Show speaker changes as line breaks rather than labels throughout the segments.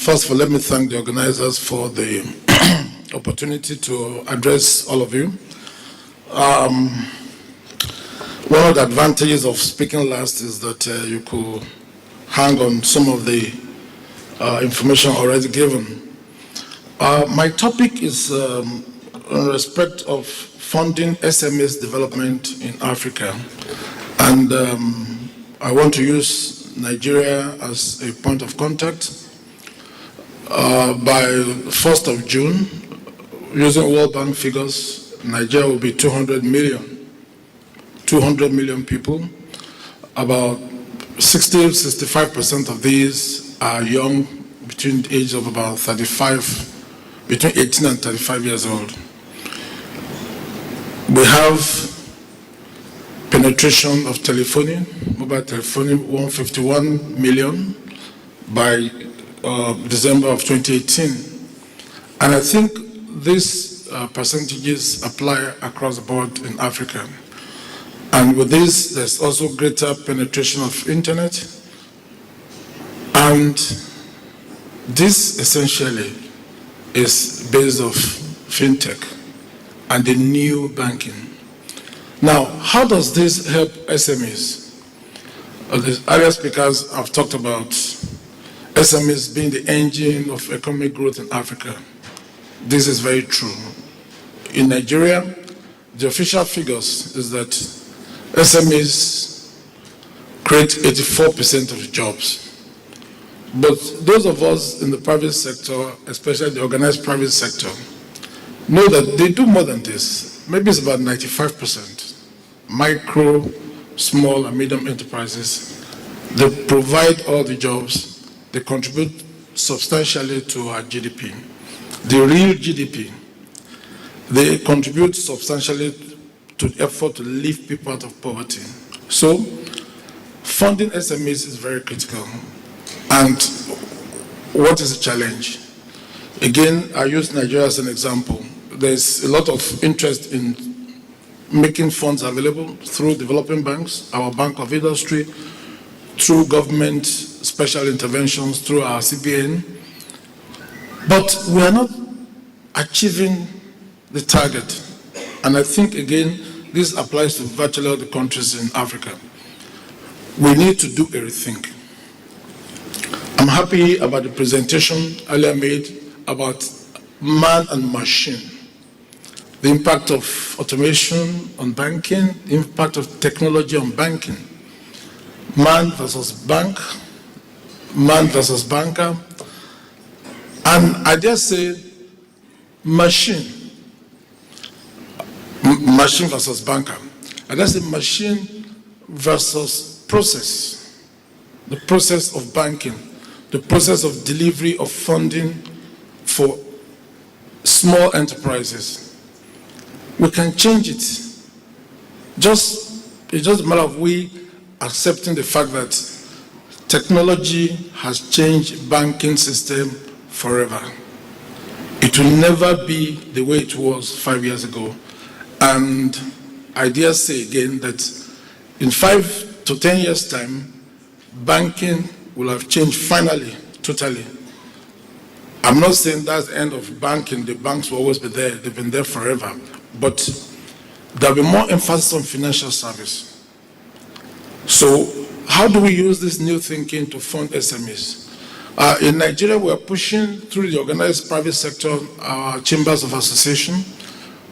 First of all, let me thank the organizers for the opportunity to address all of you. One of the advantages of speaking last is that you could hang on some of the information already given. My topic is in respect of funding SMEs development in Africa. And I want to use Nigeria as a point of contact. By 1st of June, using World Bank figures, Nigeria will be 200 million people. About 60–65% of these are young, between the age of about 35, between 18 and 35 years old. We have penetration of telephony, mobile telephony, 151 million by December of 2018. And I think these percentages apply across the board in Africa. And with this, there's also greater penetration of internet. And this essentially is based off fintech and the new banking. Now, how does this help SMEs? The earlier speakers have talked about SMEs being the engine of economic growth in Africa. This is very true. In Nigeria, the official figures is that SMEs create 84% of the jobs. But those of us in the private sector, especially the organized private sector, know that they do more than this. Maybe it's about 95%. Micro, small, and medium enterprises, they provide all the jobs. They contribute substantially to our GDP. The real GDP, they contribute substantially to the effort to lift people out of poverty. So, funding SMEs is very critical. And what is the challenge? Again, I use Nigeria as an example. There's a lot of interest in making funds available through developing banks, our Bank of Industry, through government special interventions, through our CBN. But we are not achieving the target. And I think, again, this applies to virtually all the countries in Africa. We need to do a rethink. I'm happy about the presentation earlier made about man and machine, the impact of automation on banking, the impact of technology on banking, man versus bank, man versus banker, and I dare say machine versus banker. I dare say machine versus process, the process of banking, the process of delivery of funding for small enterprises. We can change it. It's just a matter of we accepting the fact that technology has changed banking system forever. It will never be the way it was 5 years ago. And I dare say again that in 5 to 10 years' time, banking will have changed finally, totally. I'm not saying that's the end of banking. The banks will always be there. They've been there forever. But there'll be more emphasis on financial service. So how do we use this new thinking to fund SMEs? In Nigeria, we are pushing through the organized private sector, our chambers of association,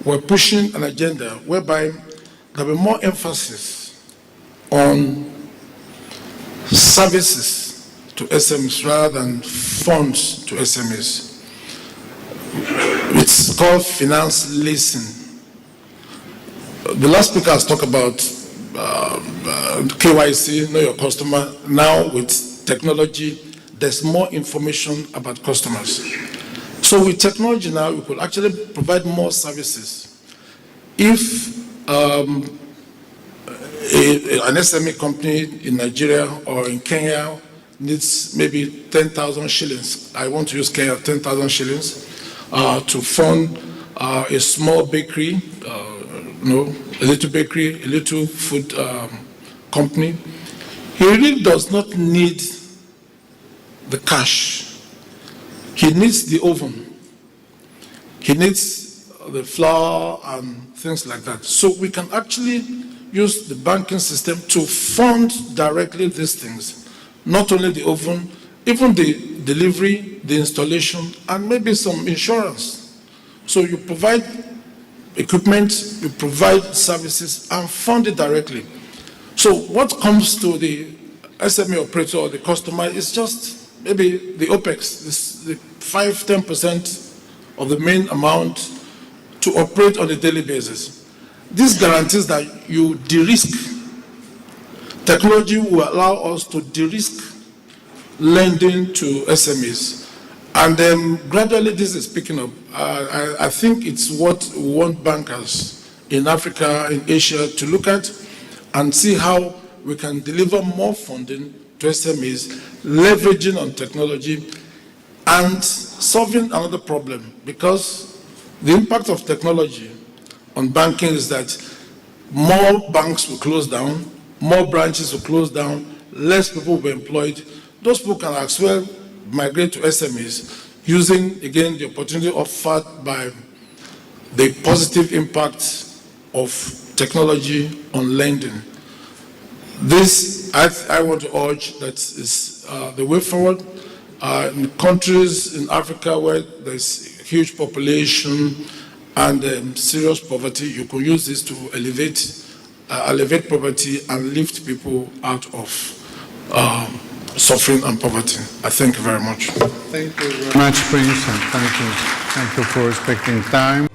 we're pushing an agenda whereby there'll be more emphasis on services to SMEs rather than funds to SMEs. It's called finance leasing. The last speaker has talked about KYC, know your customer. Now with technology, there's more information about customers. So with technology now, we could actually provide more services. If an SME company in Nigeria or in Kenya needs maybe 10,000 shillings, I want to use Kenya, 10,000 shillings, to fund a small bakery, a little bakery, a little food company, he really does not need the cash. he needs the oven, he needs the flour and things like that. So we can actually use the banking system to fund directly these things, not only the oven, even the delivery, the installation, and maybe some insurance. So you provide equipment, you provide services, and fund it directly. So what comes to the SME operator or the customer is just maybe the OPEX, the 5–10% of the main amount to operate on a daily basis. This guarantees that you de-risk. Technology will allow us to de-risk lending to SMEs. And then gradually this is picking up. I think it's what we want bankers in Africa, in Asia to look at and see how we can deliver more funding to SMEs, leveraging on technology and solving another problem, because the impact of technology on banking is that more banks will close down, more branches will close down, less people will be employed. Those people can as well migrate to SMEs using, again, the opportunity offered by the positive impact of technology on lending. This, I want to urge that is the way forward. In countries in Africa where there's huge population and serious poverty, you can use this to elevate poverty and lift people out of suffering and poverty. I thank you very much.
Thank you very much, Prince, and thank you for respecting time.